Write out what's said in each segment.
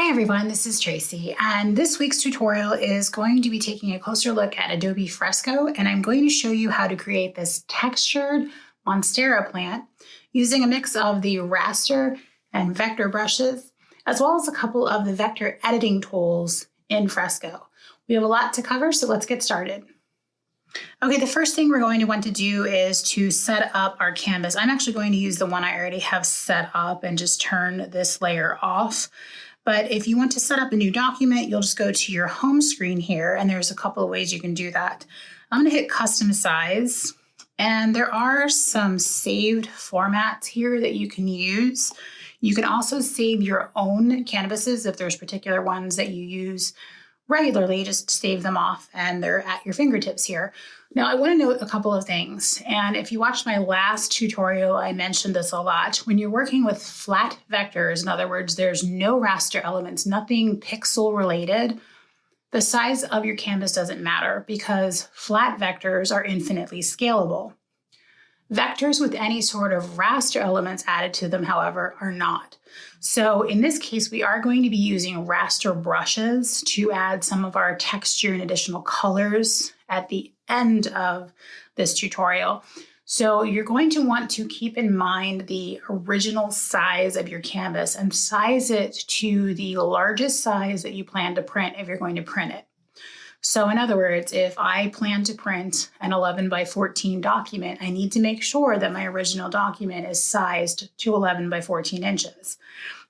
Hi everyone, this is Tracy, and this week's tutorial is going to be taking a closer look at Adobe Fresco, and I'm going to show you how to create this textured Monstera plant using a mix of the raster and vector brushes, as well as a couple of the vector editing tools in Fresco. We have a lot to cover, so let's get started. Okay, the first thing we're going to want to do is to set up our canvas. I'm actually going to use the one I already have set up and just turn this layer off. But if you want to set up a new document, you'll just go to your home screen here, and there's a couple of ways you can do that. I'm going to hit custom size, and there are some saved formats here that you can use. You can also save your own canvases if there's particular ones that you use regularly. Just save them off and they're at your fingertips here. Now I want to note a couple of things, and if you watched my last tutorial, I mentioned this a lot. When you're working with flat vectors, in other words, there's no raster elements, nothing pixel related, the size of your canvas doesn't matter because flat vectors are infinitely scalable. Vectors with any sort of raster elements added to them, however, are not. So in this case, we are going to be using raster brushes to add some of our texture and additional colors at the end of this tutorial. So you're going to want to keep in mind the original size of your canvas and size it to the largest size that you plan to print if you're going to print it. So in other words, if I plan to print an 11 by 14 document, I need to make sure that my original document is sized to 11 by 14 inches.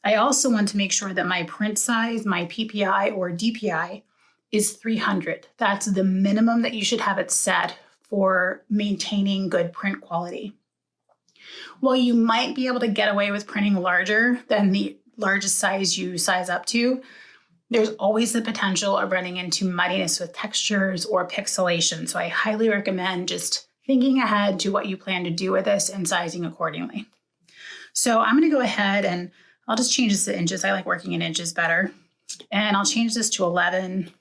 I also want to make sure that my print size, my PPI or DPI, is 300. That's the minimum that you should have it set for maintaining good print quality. While you might be able to get away with printing larger than the largest size you size up to, there's always the potential of running into muddiness with textures or pixelation. So I highly recommend just thinking ahead to what you plan to do with this and sizing accordingly. So I'm going to go ahead and I'll just change this to inches. I like working in inches better. And I'll change this to 11.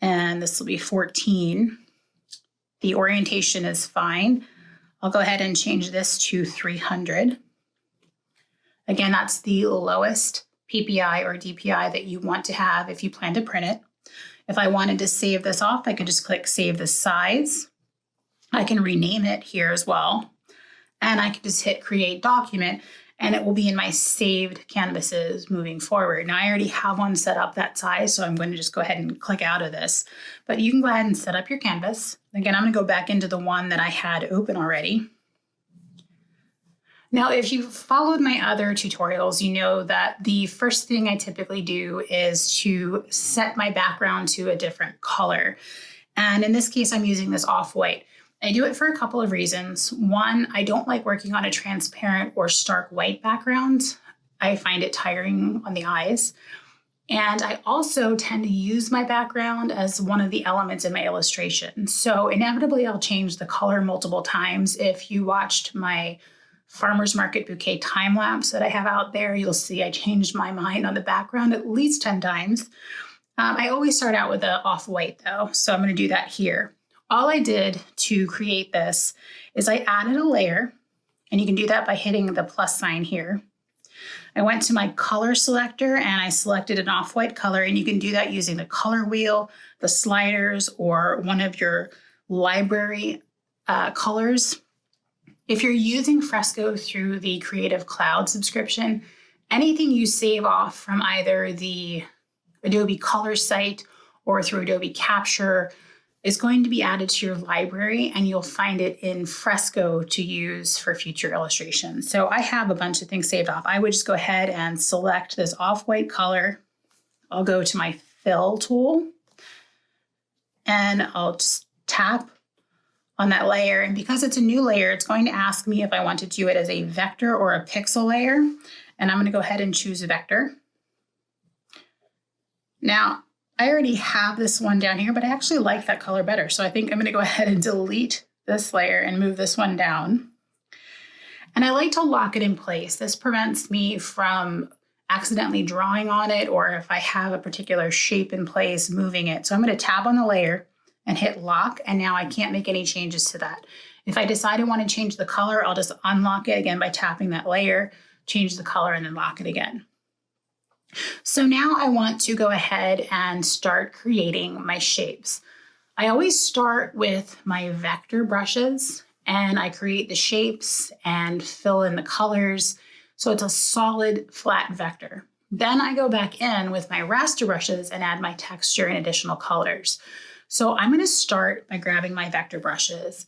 And this will be 14. The orientation is fine. I'll go ahead and change this to 300. Again, that's the lowest PPI or DPI that you want to have if you plan to print it. If I wanted to save this off, I could just click Save the Size. I can rename it here as well. And I can just hit Create Document, and it will be in my saved canvases moving forward. Now I already have one set up that size, so I'm going to just go ahead and click out of this. But you can go ahead and set up your canvas. Again, I'm going to go back into the one that I had open already. Now, if you've followed my other tutorials, you know that the first thing I typically do is to set my background to a different color. And in this case, I'm using this off-white. I do it for a couple of reasons. One, I don't like working on a transparent or stark white background. I find it tiring on the eyes. And I also tend to use my background as one of the elements in my illustration. So inevitably, I'll change the color multiple times. If you watched my farmer's market bouquet time lapse that I have out there, you'll see I changed my mind on the background at least 10 times. I always start out with the off-white though, so I'm going to do that here. All I did to create this is I added a layer, and you can do that by hitting the plus sign here. I went to my color selector and I selected an off-white color, and you can do that using the color wheel, the sliders, or one of your library colors. If you're using Fresco through the Creative Cloud subscription, anything you save off from either the Adobe Color site or through Adobe Capture is going to be added to your library, and you'll find it in Fresco to use for future illustrations. So I have a bunch of things saved off. I would just go ahead and select this off-white color. I'll go to my fill tool, and I'll just tap on that layer, and because it's a new layer, it's going to ask me if I want to do it as a vector or a pixel layer, and I'm going to go ahead and choose a vector. Now, I already have this one down here, but I actually like that color better, so I think I'm going to go ahead and delete this layer and move this one down. And I like to lock it in place. This prevents me from accidentally drawing on it, or if I have a particular shape in place, moving it. So I'm going to tap on the layer and hit lock, and now I can't make any changes to that. If I decide I want to change the color, I'll just unlock it again by tapping that layer, change the color, and then lock it again. So now I want to go ahead and start creating my shapes. I always start with my vector brushes and I create the shapes and fill in the colors so it's a solid flat vector. Then I go back in with my raster brushes and add my texture and additional colors. So I'm going to start by grabbing my vector brushes.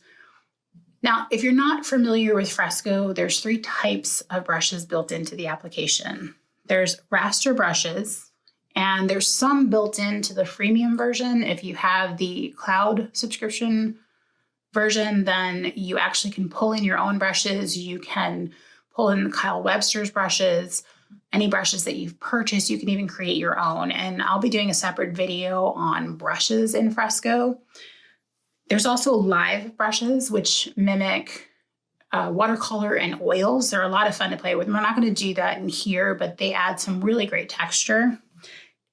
Now, if you're not familiar with Fresco, there's 3 types of brushes built into the application. There's raster brushes, and there's some built into the freemium version. If you have the cloud subscription version, then you actually can pull in your own brushes. You can pull in Kyle Webster's brushes, any brushes that you've purchased. You can even create your own. And I'll be doing a separate video on brushes in Fresco. There's also live brushes, which mimic watercolor and oils. They're a lot of fun to play with. We're not going to do that in here, but they add some really great texture.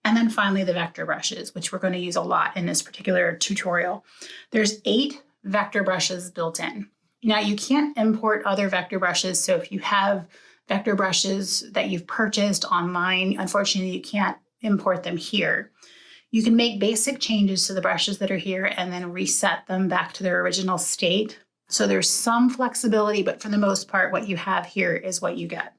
And then finally, the vector brushes, which we're going to use a lot in this particular tutorial. There's 8 vector brushes built in. Now, you can't import other vector brushes. So if you have vector brushes that you've purchased online, unfortunately, you can't import them here. You can make basic changes to the brushes that are here and then reset them back to their original state. So there's some flexibility, but for the most part, what you have here is what you get.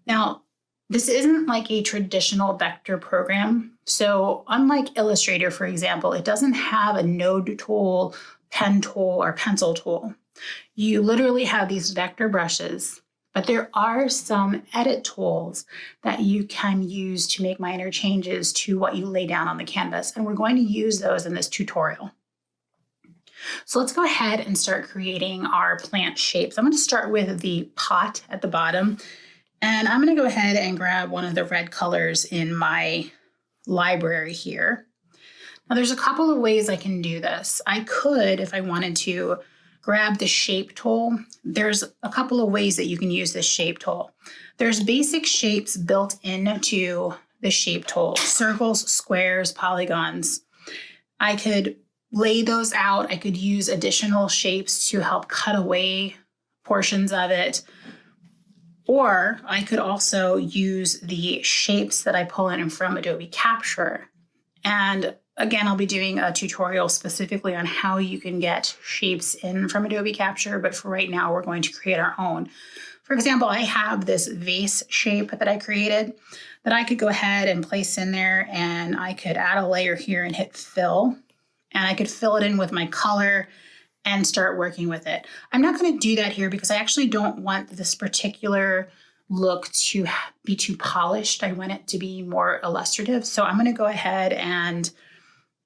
Now, this isn't like a traditional vector program. So unlike Illustrator, for example, it doesn't have a node tool, pen tool, or pencil tool. You literally have these vector brushes, but there are some edit tools that you can use to make minor changes to what you lay down on the canvas. And we're going to use those in this tutorial. So let's go ahead and start creating our plant shapes. I'm going to start with the pot at the bottom. And I'm going to go ahead and grab one of the red colors in my library here. Now there's a couple of ways I can do this. I could, if I wanted to, grab the shape tool. There's a couple of ways that you can use this shape tool. There's basic shapes built into the shape tool: circles, squares, polygons. I could lay those out. I could use additional shapes to help cut away portions of it. Or I could also use the shapes that I pull in from Adobe Capture. And again, I'll be doing a tutorial specifically on how you can get shapes in from Adobe Capture, but for right now, we're going to create our own. For example, I have this vase shape that I created that I could go ahead and place in there, and I could add a layer here and hit fill, and I could fill it in with my color and start working with it. I'm not going to do that here because I actually don't want this particular look to be too polished. I want it to be more illustrative. So I'm going to go ahead and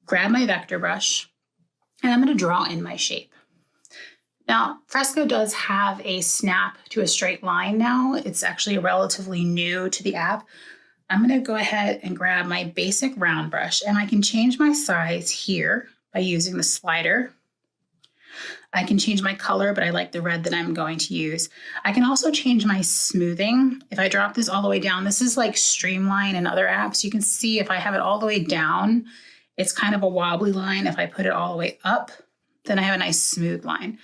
grab my vector brush and I'm going to draw in my shape. Now, Fresco does have a snap to a straight line now. It's actually relatively new to the app. I'm going to go ahead and grab my basic round brush, and I can change my size here by using the slider. I can change my color, but I like the red that I'm going to use. I can also change my smoothing. If I drop this all the way down, this is like Streamline and other apps. You can see if I have it all the way down, it's kind of a wobbly line. If I put it all the way up, then I have a nice smooth line.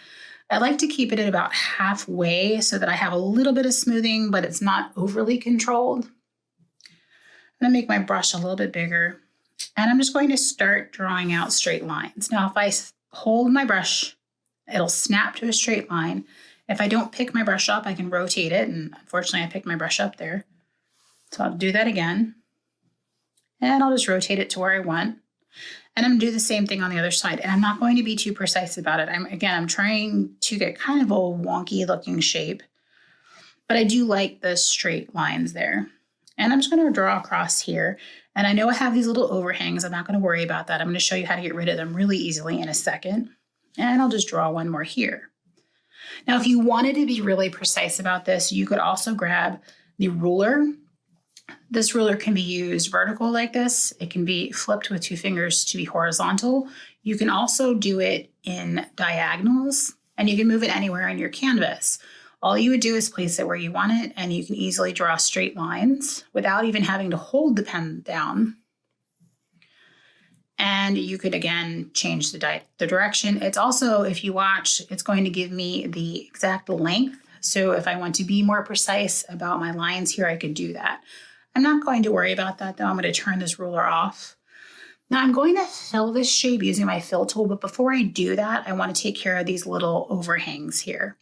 I like to keep it at about halfway so that I have a little bit of smoothing, but it's not overly controlled. I'm going to make my brush a little bit bigger, and I'm just going to start drawing out straight lines. Now, if I hold my brush, it'll snap to a straight line. If I don't pick my brush up, I can rotate it. And unfortunately, I picked my brush up there. So I'll do that again. And I'll just rotate it to where I want. And I'm going to do the same thing on the other side. And I'm not going to be too precise about it. I'm trying to get kind of a wonky looking shape. But I do like the straight lines there. And I'm just going to draw across here. And I know I have these little overhangs. I'm not going to worry about that. I'm going to show you how to get rid of them really easily in a second. And I'll just draw one more here. Now, if you wanted to be really precise about this, you could also grab the ruler. This ruler can be used vertical like this. It can be flipped with 2 fingers to be horizontal. You can also do it in diagonals, and you can move it anywhere on your canvas. All you would do is place it where you want it, and you can easily draw straight lines without even having to hold the pen down. And you could, again, change the direction. It's also, if you watch, it's going to give me the exact length. So if I want to be more precise about my lines here, I could do that. I'm not going to worry about that though. I'm going to turn this ruler off. Now I'm going to fill this shape using my fill tool, but before I do that, I want to take care of these little overhangs here.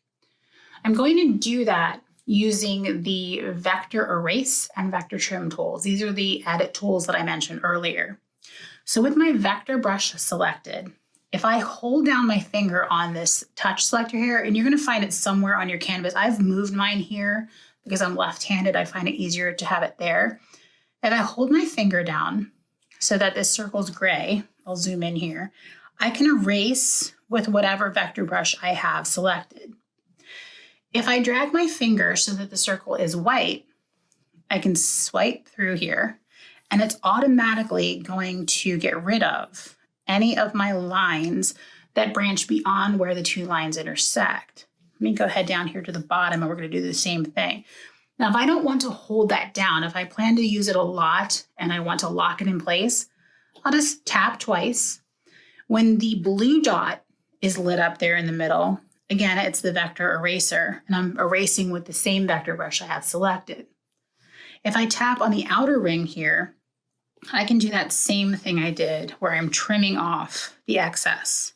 I'm going to do that using the vector erase and vector trim tools. These are the edit tools that I mentioned earlier. So with my vector brush selected, if I hold down my finger on this touch selector here, and you're going to find it somewhere on your canvas. I've moved mine here because I'm left-handed. I find it easier to have it there. If I hold my finger down so that this circle's gray, I'll zoom in here, I can erase with whatever vector brush I have selected. If I drag my finger so that the circle is white, I can swipe through here and it's automatically going to get rid of any of my lines that branch beyond where the two lines intersect. Let me go ahead down here to the bottom and we're going to do the same thing. Now, if I don't want to hold that down, if I plan to use it a lot and I want to lock it in place, I'll just tap twice. When the blue dot is lit up there in the middle, again, it's the vector eraser, and I'm erasing with the same vector brush I have selected. If I tap on the outer ring here, I can do that same thing I did where I'm trimming off the excess.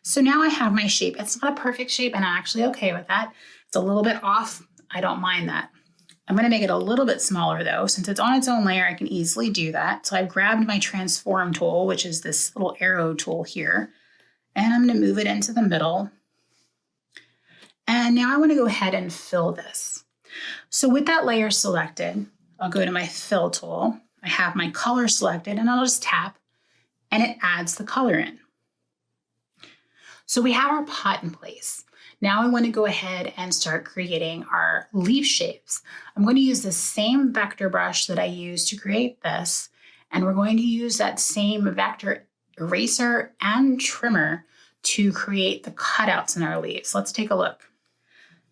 So now I have my shape. It's not a perfect shape, and I'm actually okay with that. It's a little bit off. I don't mind that. I'm going to make it a little bit smaller though. Since it's on its own layer, I can easily do that. So I've grabbed my transform tool, which is this little arrow tool here, and I'm going to move it into the middle. And now I want to go ahead and fill this. So with that layer selected, I'll go to my fill tool. I have my color selected and I'll just tap and it adds the color in. So we have our pot in place. Now I want to go ahead and start creating our leaf shapes. I'm going to use the same vector brush that I used to create this, and we're going to use that same vector eraser and trimmer to create the cutouts in our leaves. Let's take a look.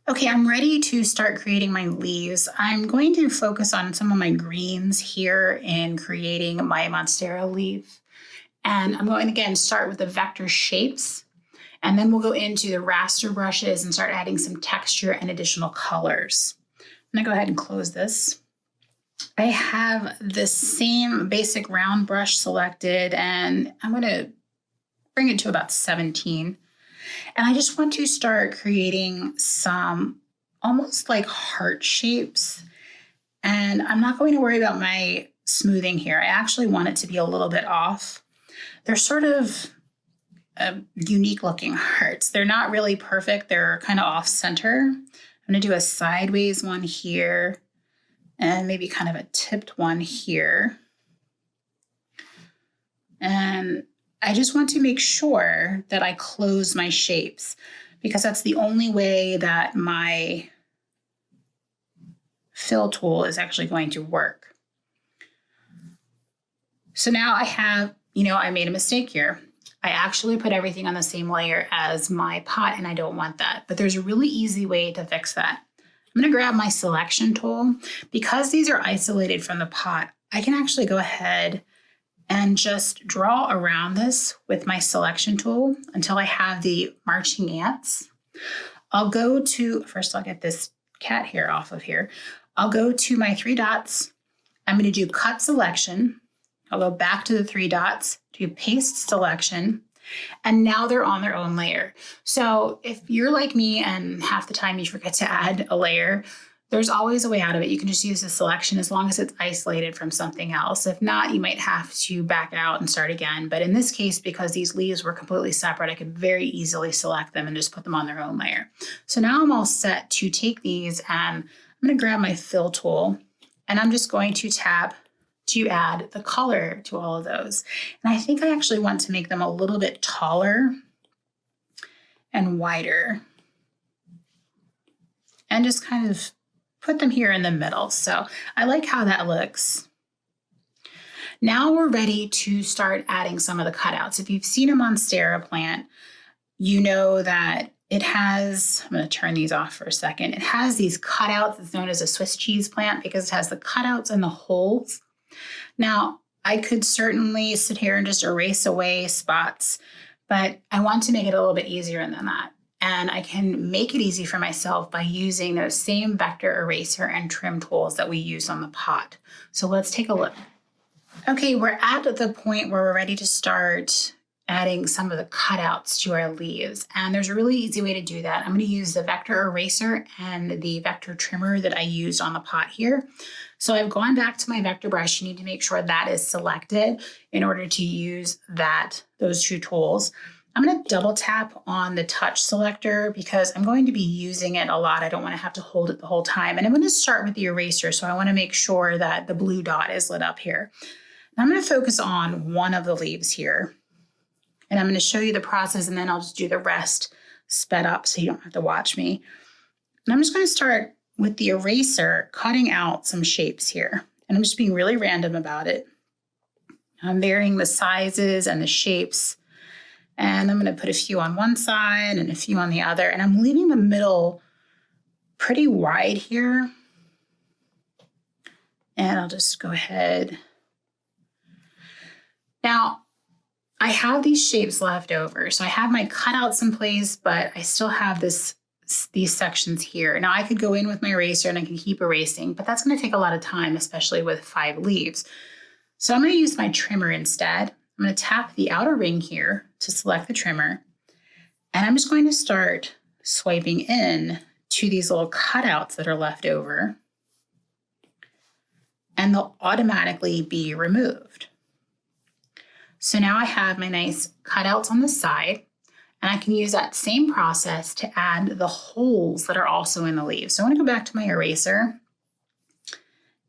Okay, I'm ready to start creating my leaves. I'm going to focus on some of my greens here in creating my Monstera leaf. And I'm going to again start with the vector shapes. And then we'll go into the raster brushes and start adding some texture and additional colors. I'm gonna go ahead and close this. I have the same basic round brush selected and I'm gonna bring it to about 17. And I just want to start creating some almost like heart shapes. And I'm not going to worry about my smoothing here. I actually want it to be a little bit off. They're sort of unique looking hearts. They're not really perfect. They're kind of off center. I'm going to do a sideways one here and maybe kind of a tipped one here. And I just want to make sure that I close my shapes because that's the only way that my fill tool is actually going to work. So now I have, I made a mistake here. I actually put everything on the same layer as my pot and I don't want that, but there's a really easy way to fix that. I'm going to grab my selection tool. Because these are isolated from the pot, I can actually go ahead and just draw around this with my selection tool until I have the marching ants. I'll get this cat hair off of here. I'll go to my 3 dots. I'm going to do cut selection. I'll go back to the 3 dots, do paste selection, and now they're on their own layer. So if you're like me and half the time you forget to add a layer, there's always a way out of it. You can just use the selection as long as it's isolated from something else. If not, you might have to back out and start again. But in this case, because these leaves were completely separate, I could very easily select them and just put them on their own layer. So now I'm all set to take these and I'm going to grab my fill tool and I'm just going to tap to add the color to all of those. And I think I actually want to make them a little bit taller and wider and just kind of put them here in the middle. So I like how that looks. Now we're ready to start adding some of the cutouts. If you've seen a Monstera plant, you know that it has, I'm going to turn these off for a second. It has these cutouts. It's known as a Swiss cheese plant because it has the cutouts and the holes. Now, I could certainly sit here and just erase away spots, but I want to make it a little bit easier than that. and I can make it easy for myself by using those same vector eraser and trim tools that we used on the pot. So let's take a look. Okay, we're at the point where we're ready to start adding some of the cutouts to our leaves. And there's a really easy way to do that. I'm going to use the vector eraser and the vector trimmer that I used on the pot here. So I've gone back to my vector brush. You need to make sure that is selected in order to use those two tools. I'm going to double tap on the touch selector because I'm going to be using it a lot. I don't want to have to hold it the whole time. And I'm going to start with the eraser. So I want to make sure that the blue dot is lit up here. Now I'm going to focus on one of the leaves here. And I'm going to show you the process, and then I'll just do the rest sped up so you don't have to watch me. And I'm just going to start with the eraser, cutting out some shapes here. And I'm just being really random about it. I'm varying the sizes and the shapes. And I'm going to put a few on one side and a few on the other. And I'm leaving the middle pretty wide here. And I'll just go ahead. Now, I have these shapes left over. So I have my cutouts in place, but I still have these sections here. Now I could go in with my eraser and I can keep erasing, but that's going to take a lot of time, especially with 5 leaves. So I'm going to use my trimmer instead. I'm going to tap the outer ring here to select the trimmer. And I'm just going to start swiping in to these little cutouts that are left over. And they'll automatically be removed. So now I have my nice cutouts on the side, and I can use that same process to add the holes that are also in the leaves. So I want to go back to my eraser,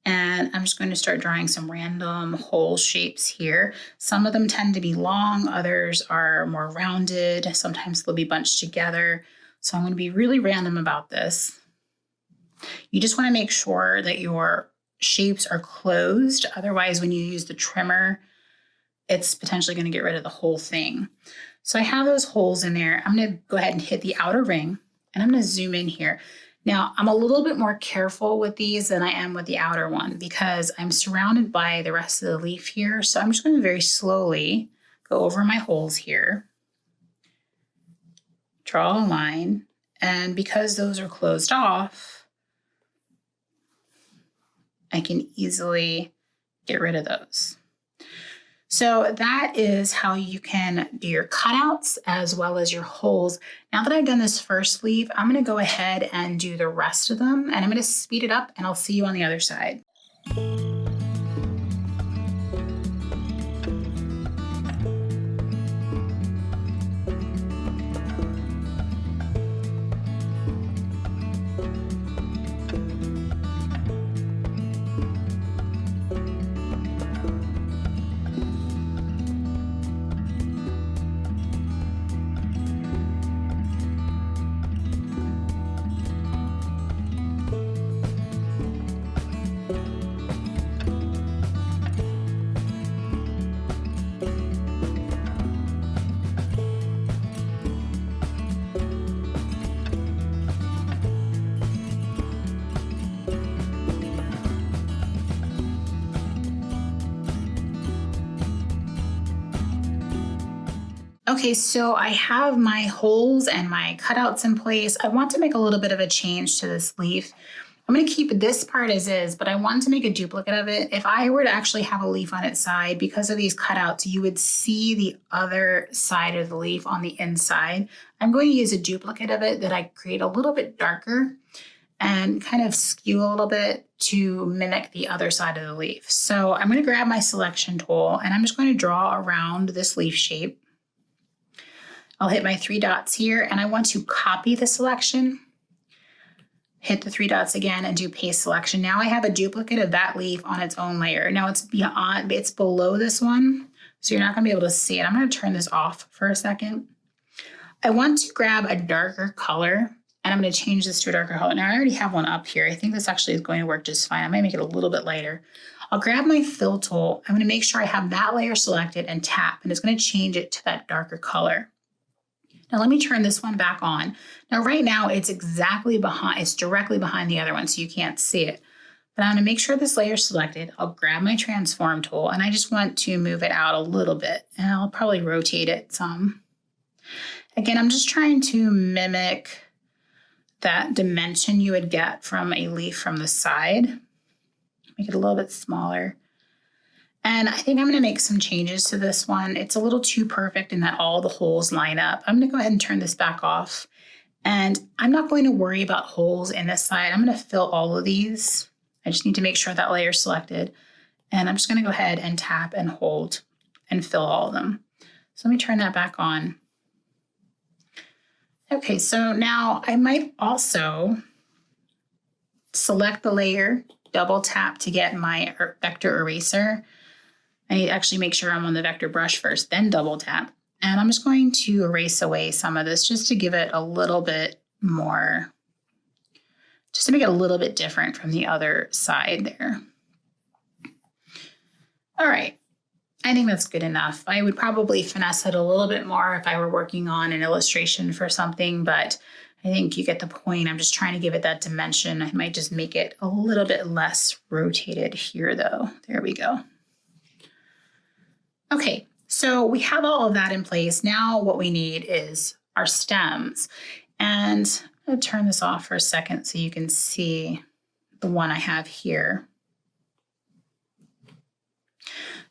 and I'm just going to start drawing some random hole shapes here. Some of them tend to be long, others are more rounded. Sometimes they'll be bunched together. So I'm going to be really random about this. You just want to make sure that your shapes are closed. Otherwise, when you use the trimmer, it's potentially going to get rid of the whole thing. So I have those holes in there. I'm going to go ahead and hit the outer ring, and I'm going to zoom in here. Now, I'm a little bit more careful with these than I am with the outer one because I'm surrounded by the rest of the leaf here. So I'm just going to very slowly go over my holes here, draw a line, and because those are closed off, I can easily get rid of those. So that is how you can do your cutouts as well as your holes. Now that I've done this first leaf, I'm going to go ahead and do the rest of them, and I'm going to speed it up, and I'll see you on the other side. Okay, so I have my holes and my cutouts in place. I want to make a little bit of a change to this leaf. I'm going to keep this part as is, but I want to make a duplicate of it. If I were to actually have a leaf on its side, because of these cutouts, you would see the other side of the leaf on the inside. I'm going to use a duplicate of it that I create a little bit darker and kind of skew a little bit to mimic the other side of the leaf. So I'm going to grab my selection tool, and I'm just going to draw around this leaf shape. I'll hit my 3 dots here, and I want to copy the selection, hit the 3 dots again, and do paste selection. Now I have a duplicate of that leaf on its own layer. Now it's below this one, so you're not going to be able to see it. I'm going to turn this off for a second. I want to grab a darker color, and I'm going to change this to a darker color. Now I already have one up here. I think this actually is going to work just fine. I might make it a little bit lighter. I'll grab my fill tool. I'm going to make sure I have that layer selected and tap, and it's going to change it to that darker color. Now let me turn this one back on. Now right now it's directly behind the other one, so you can't see it. But I'm going to make sure this layer is selected. I'll grab my transform tool, and I just want to move it out a little bit, and I'll probably rotate it some. Again, I'm just trying to mimic that dimension you would get from a leaf from the side. Make it a little bit smaller. And I think I'm going to make some changes to this one. It's a little too perfect in that all the holes line up. I'm going to go ahead and turn this back off. And I'm not going to worry about holes in this side. I'm going to fill all of these. I just need to make sure that layer is selected. And I'm just going to go ahead and tap and hold and fill all of them. So let me turn that back on. Okay, so now I might also select the layer, double tap to get my vector eraser. I need to actually make sure I'm on the vector brush first, then double tap. And I'm just going to erase away some of this just to give it a little bit more, just to make it a little bit different from the other side there. All right, I think that's good enough. I would probably finesse it a little bit more if I were working on an illustration for something, but I think you get the point. I'm just trying to give it that dimension. I might just make it a little bit less rotated here though. There we go. Okay, so we have all of that in place. Now what we need is our stems. And I'm going to turn this off for a second so you can see the one I have here.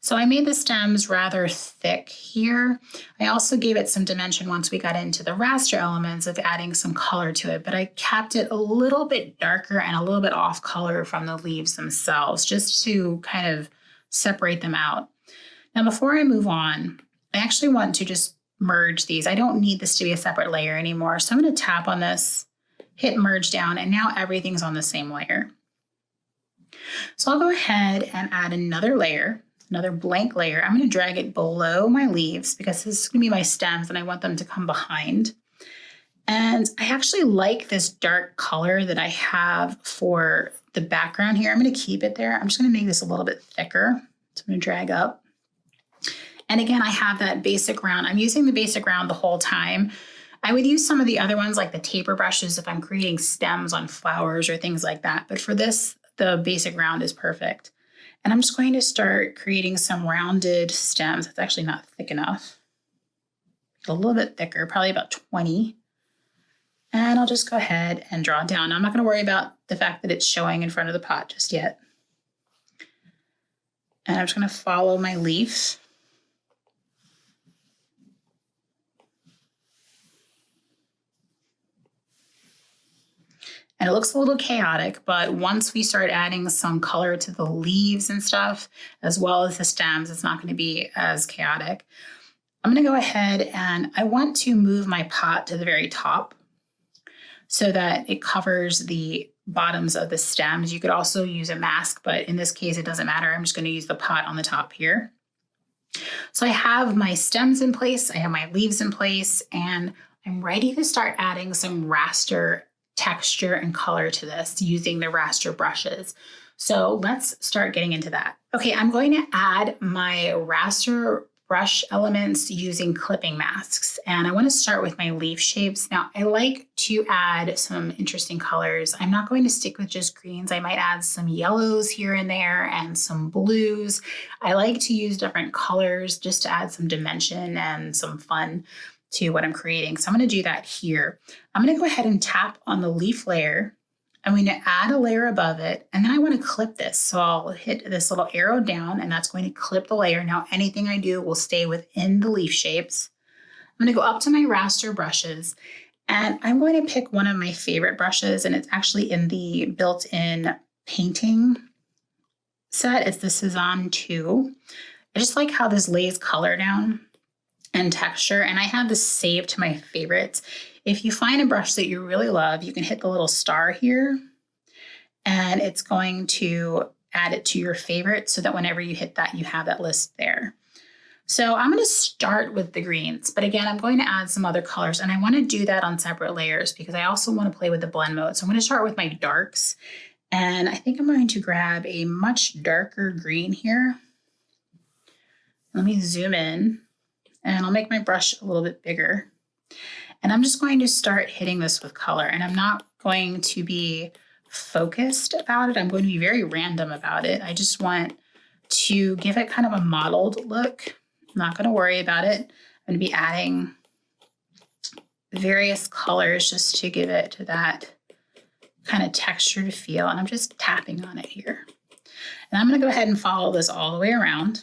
So I made the stems rather thick here. I also gave it some dimension once we got into the raster elements of adding some color to it, but I kept it a little bit darker and a little bit off color from the leaves themselves, just to kind of separate them out. Now, before I move on, I actually want to just merge these. I don't need this to be a separate layer anymore. So I'm going to tap on this, hit merge down, and now everything's on the same layer. So I'll go ahead and add another layer, another blank layer. I'm going to drag it below my leaves because this is going to be my stems and I want them to come behind. And I actually like this dark color that I have for the background here. I'm going to keep it there. I'm just going to make this a little bit thicker. So I'm going to drag up. And again, I have that basic round. I'm using the basic round the whole time. I would use some of the other ones like the taper brushes if I'm creating stems on flowers or things like that. But for this, the basic round is perfect. And I'm just going to start creating some rounded stems. It's actually not thick enough. A little bit thicker, probably about 20. And I'll just go ahead and draw it down. I'm not going to worry about the fact that it's showing in front of the pot just yet. And I'm just going to follow my leaf. And it looks a little chaotic, but once we start adding some color to the leaves and stuff, as well as the stems, it's not going to be as chaotic. I'm going to go ahead and I want to move my pot to the very top so that it covers the bottoms of the stems. You could also use a mask, but in this case, it doesn't matter. I'm just going to use the pot on the top here. So I have my stems in place, I have my leaves in place, and I'm ready to start adding some raster texture and color to this using the raster brushes. So let's start getting into that. Okay, I'm going to add my raster brush elements using clipping masks. And I want to start with my leaf shapes. Now, I like to add some interesting colors. I'm not going to stick with just greens. I might add some yellows here and there and some blues. I like to use different colors just to add some dimension and some fun to what I'm creating. So I'm going to do that here. I'm going to go ahead and tap on the leaf layer. I'm going to add a layer above it, and then I want to clip this. So I'll hit this little arrow down, and that's going to clip the layer. Now, anything I do will stay within the leaf shapes. I'm going to go up to my raster brushes, and I'm going to pick one of my favorite brushes, and it's actually in the built-in painting set. It's the Cezanne 2. I just like how this lays color down and texture, and I have this saved to my favorites. If you find a brush that you really love, you can hit the little star here, and it's going to add it to your favorite so that whenever you hit that, you have that list there. So I'm going to start with the greens, but again, I'm going to add some other colors, and I want to do that on separate layers because I also want to play with the blend mode. So I'm going to start with my darks, and I think I'm going to grab a much darker green here. Let me zoom in. And I'll make my brush a little bit bigger. And I'm just going to start hitting this with color. And I'm not going to be focused about it. I'm going to be very random about it. I just want to give it kind of a mottled look. I'm not going to worry about it. I'm going to be adding various colors just to give it that kind of textured feel. And I'm just tapping on it here. And I'm going to go ahead and follow this all the way around.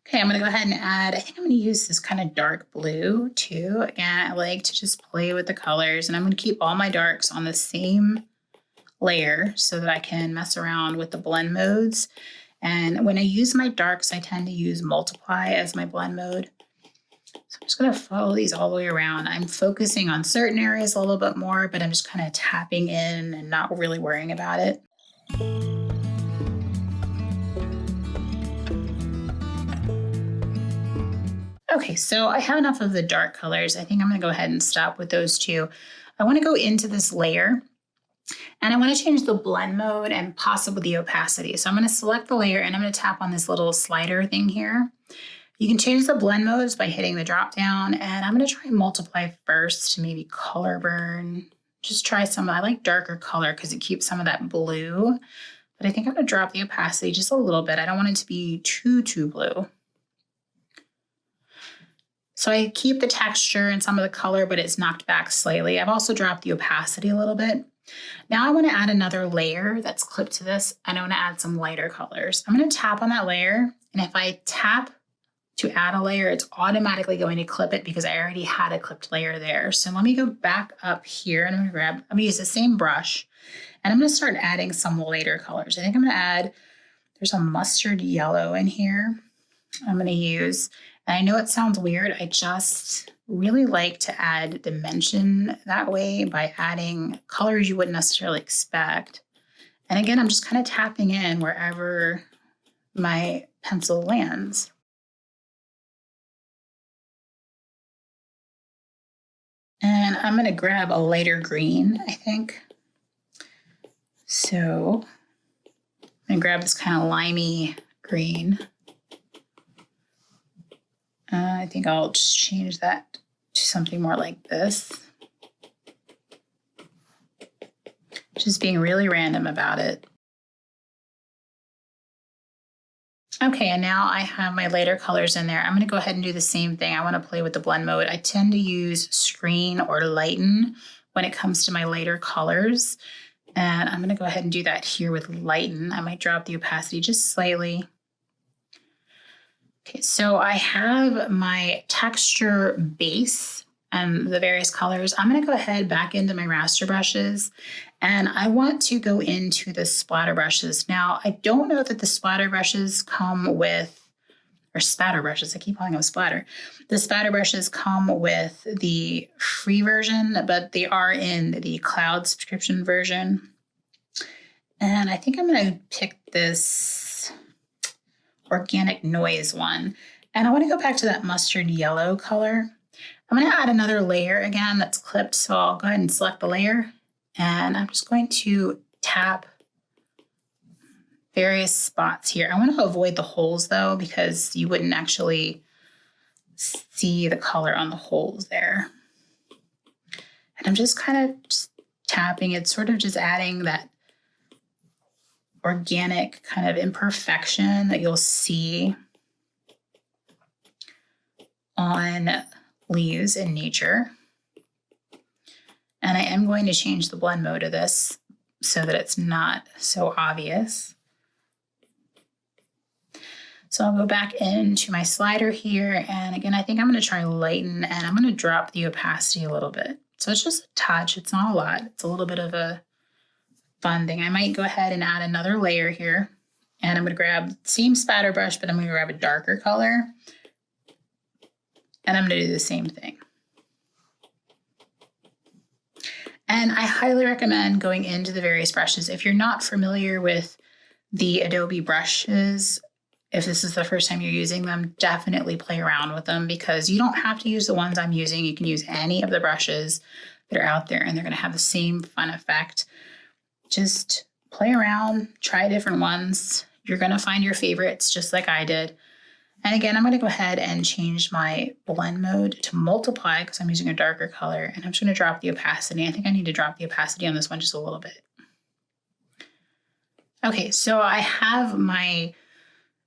Okay, I'm going to go ahead and add, I think I'm going to use this kind of dark blue too. Again, I like to just play with the colors, and I'm going to keep all my darks on the same layer so that I can mess around with the blend modes. And when I use my darks, I tend to use multiply as my blend mode. So I'm just going to follow these all the way around. I'm focusing on certain areas a little bit more, but I'm just kind of tapping in and not really worrying about it. Okay, so I have enough of the dark colors. I think I'm going to go ahead and stop with those two. I want to go into this layer, and I want to change the blend mode and possibly the opacity. So I'm going to select the layer, and I'm going to tap on this little slider thing here. You can change the blend modes by hitting the drop down, and I'm going to try multiply first to maybe color burn. Just try some. I like darker color because it keeps some of that blue, but I think I'm going to drop the opacity just a little bit. I don't want it to be too blue. So I keep the texture and some of the color, but it's knocked back slightly. I've also dropped the opacity a little bit. Now I want to add another layer that's clipped to this, and I want to add some lighter colors. I'm going to tap on that layer, and if I tap to add a layer, it's automatically going to clip it because I already had a clipped layer there. So let me go back up here, and I'm going to use the same brush, and I'm going to start adding some lighter colors. I think I'm going to add, there's a mustard yellow in here I'm going to use. And I know it sounds weird. I just really like to add dimension that way by adding colors you wouldn't necessarily expect. And again, I'm just kind of tapping in wherever my pencil lands. And I'm going to grab a lighter green, I think. So I'm going to grab this kind of limey green. I think I'll just change that to something more like this. Just being really random about it. Okay, and now I have my lighter colors in there. I'm going to go ahead and do the same thing. I want to play with the blend mode. I tend to use screen or lighten when it comes to my lighter colors. And I'm going to go ahead and do that here with lighten. I might drop the opacity just slightly. Okay, so I have my texture base and the various colors. I'm going to go ahead back into my raster brushes, and I want to go into the splatter brushes. Now, I don't know that the splatter brushes come with, or spatter brushes, I keep calling them splatter. The spatter brushes come with the free version, but they are in the cloud subscription version. And I think I'm going to pick this organic noise one. And I want to go back to that mustard yellow color. I'm going to add another layer again that's clipped. So I'll go ahead and select the layer, and I'm just going to tap various spots here. I want to avoid the holes though, because you wouldn't actually see the color on the holes there. And I'm just kind of just tapping. It's sort of just adding that organic kind of imperfection that you'll see on leaves in nature. And I am going to change the blend mode of this so that it's not so obvious. So I'll go back into my slider here. And again, I think I'm going to try lighten, and I'm going to drop the opacity a little bit. So it's just a touch. It's not a lot. It's a little bit of a fun thing. I might go ahead and add another layer here, and I'm going to grab the same spatter brush, but I'm going to grab a darker color, and I'm going to do the same thing. And I highly recommend going into the various brushes. If you're not familiar with the Adobe brushes, if this is the first time you're using them, definitely play around with them, because you don't have to use the ones I'm using. You can use any of the brushes that are out there, and they're going to have the same fun effect. Just play around, try different ones. You're going to find your favorites just like I did. And again, I'm going to go ahead and change my blend mode to multiply because I'm using a darker color, and I'm just going to drop the opacity. I think I need to drop the opacity on this one just a little bit. Okay, so I have my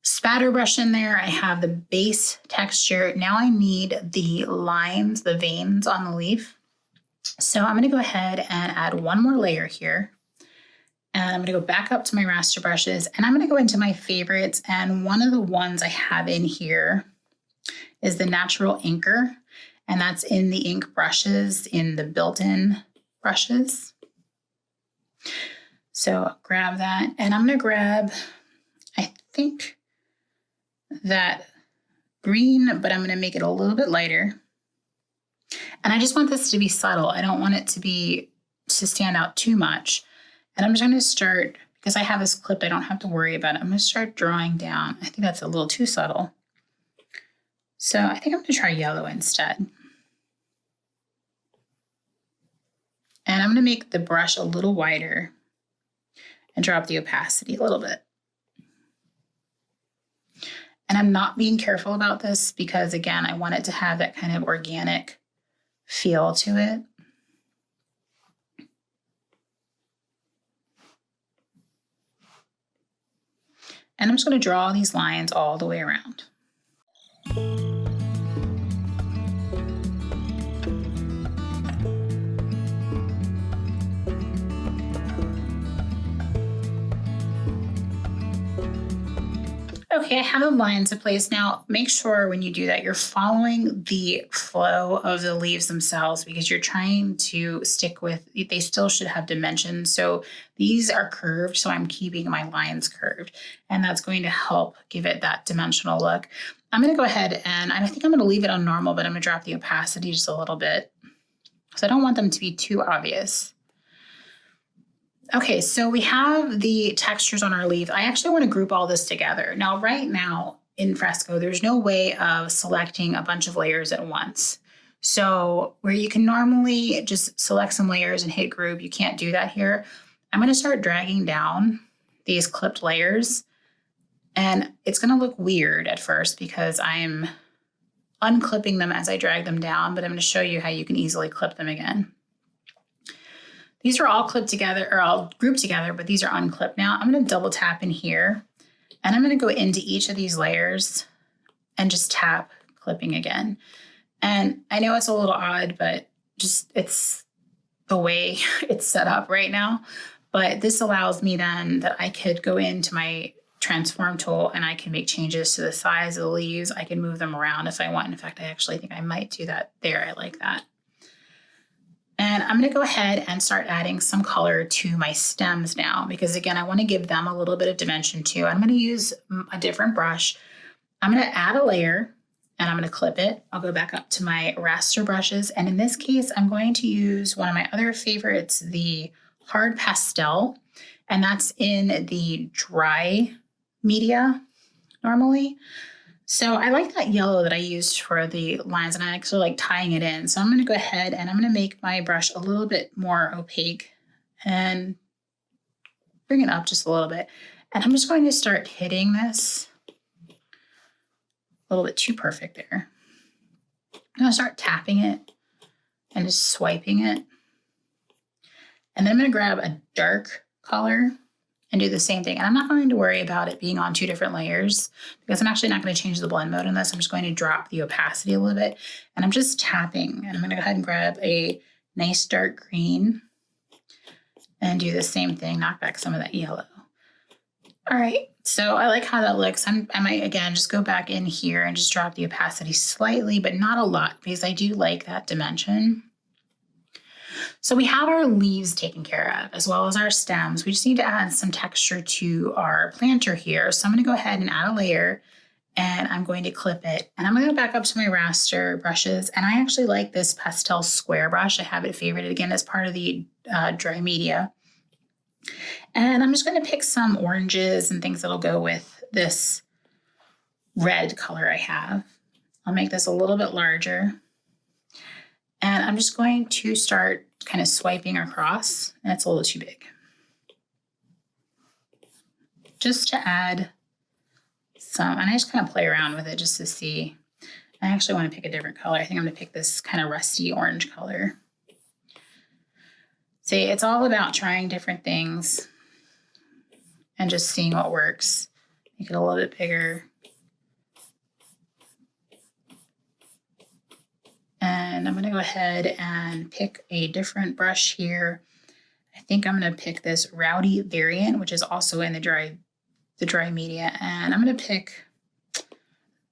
spatter brush in there. I have the base texture. Now I need the lines, the veins on the leaf. So I'm going to go ahead and add one more layer here. And I'm going to go back up to my raster brushes, and I'm going to go into my favorites. And one of the ones I have in here is the Natural Inker, and that's in the ink brushes, in the built-in brushes. So grab that, and I'm going to grab, I think, that green, but I'm going to make it a little bit lighter. And I just want this to be subtle. I don't want it to stand out too much. And I'm just going to start, because I have this clipped, I don't have to worry about it. I'm going to start drawing down. I think that's a little too subtle. So I think I'm going to try yellow instead. And I'm going to make the brush a little wider and drop the opacity a little bit. And I'm not being careful about this because, again, I want it to have that kind of organic feel to it. And I'm just going to draw these lines all the way around. Okay, I have the lines in place. Now, make sure when you do that, you're following the flow of the leaves themselves, because you're trying to stick with, they still should have dimensions. So these are curved, so I'm keeping my lines curved, and that's going to help give it that dimensional look. I'm going to go ahead and I think I'm going to leave it on normal, but I'm going to drop the opacity just a little bit, because I don't want them to be too obvious. Okay, so we have the textures on our leaf. I actually want to group all this together. Now, right now in Fresco, there's no way of selecting a bunch of layers at once. So where you can normally just select some layers and hit group, you can't do that here. I'm going to start dragging down these clipped layers, and it's going to look weird at first because I'm unclipping them as I drag them down, but I'm going to show you how you can easily clip them again. These are all clipped together, or all grouped together, but these are unclipped now. I'm going to double tap in here, and I'm going to go into each of these layers and just tap clipping again. And I know it's a little odd, but just it's the way it's set up right now. But this allows me then that I could go into my transform tool and I can make changes to the size of the leaves. I can move them around if I want. In fact, I actually think I might do that there. I like that. And I'm going to go ahead and start adding some color to my stems now, because again, I want to give them a little bit of dimension too. I'm going to use a different brush. I'm going to add a layer and I'm going to clip it. I'll go back up to my raster brushes. And in this case, I'm going to use one of my other favorites, the hard pastel. And that's in the dry media normally. So I like that yellow that I used for the lines, and I actually like tying it in. So I'm going to go ahead and I'm going to make my brush a little bit more opaque and bring it up just a little bit. And I'm just going to start hitting this a little bit too perfect there. I'm going to start tapping it and just swiping it. And then I'm going to grab a dark color and do the same thing. And I'm not going to worry about it being on two different layers, because I'm actually not going to change the blend mode on this. I'm just going to drop the opacity a little bit, and I'm just tapping. And I'm going to go ahead and grab a nice dark green and do the same thing, knock back some of that yellow. All right, so I like how that looks. I might, again, just go back in here and just drop the opacity slightly, but not a lot, because I do like that dimension. So we have our leaves taken care of, as well as our stems. We just need to add some texture to our planter here. So I'm going to go ahead and add a layer, and I'm going to clip it. And I'm going to go back up to my raster brushes. And I actually like this pastel square brush. I have it favorited again as part of the dry media. And I'm just going to pick some oranges and things that'll go with this red color I have. I'll make this a little bit larger. And I'm just going to start kind of swiping across, and it's a little too big. Just to add some, and I just kind of play around with it just to see. I actually want to pick a different color. I think I'm going to pick this kind of rusty orange color. See, it's all about trying different things and just seeing what works. Make it a little bit bigger. And I'm going to go ahead and pick a different brush here. I think I'm going to pick this Rowdy variant, which is also in the dry media. And I'm going to pick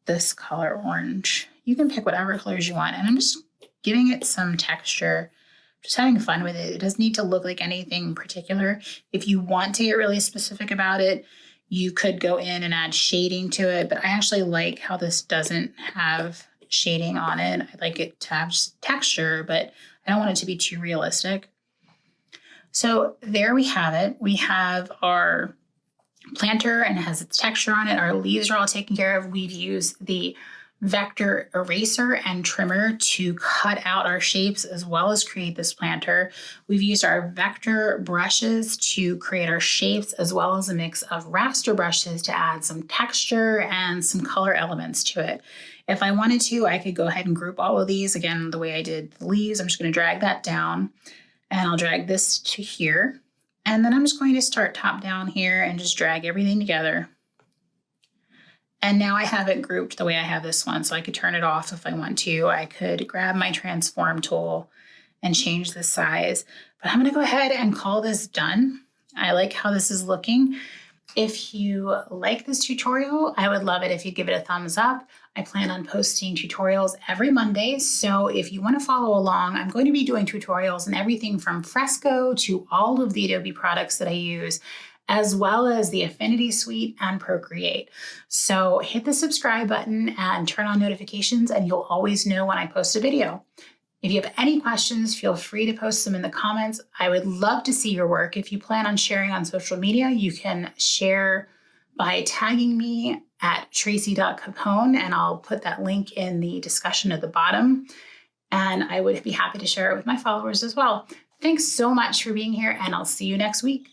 this color orange. You can pick whatever colors you want. And I'm just giving it some texture, just having fun with it. It doesn't need to look like anything particular. If you want to get really specific about it, you could go in and add shading to it. But I actually like how this doesn't have shading on it. I like it to have texture, but I don't want it to be too realistic. So there we have it. We have our planter and it has its texture on it. Our leaves are all taken care of. We've used the vector eraser and trimmer to cut out our shapes as well as create this planter. We've used our vector brushes to create our shapes as well as a mix of raster brushes to add some texture and some color elements to it. If I wanted to, I could go ahead and group all of these again the way I did the leaves. I'm just going to drag that down and I'll drag this to here. And then I'm just going to start top down here and just drag everything together. And now I have it grouped the way I have this one, so I could turn it off if I want to. I could grab my transform tool and change the size. But I'm going to go ahead and call this done. I like how this is looking. If you like this tutorial, I would love it if you give it a thumbs up. I plan on posting tutorials every Monday, so if you want to follow along, I'm going to be doing tutorials on everything from Fresco to all of the Adobe products that I use, as well as the Affinity Suite and Procreate. So hit the subscribe button and turn on notifications and you'll always know when I post a video. If you have any questions, feel free to post them in the comments. I would love to see your work. If you plan on sharing on social media, you can share by tagging me at Tracey.Capone, and I'll put that link in the discussion at the bottom. And I would be happy to share it with my followers as well. Thanks so much for being here, and I'll see you next week.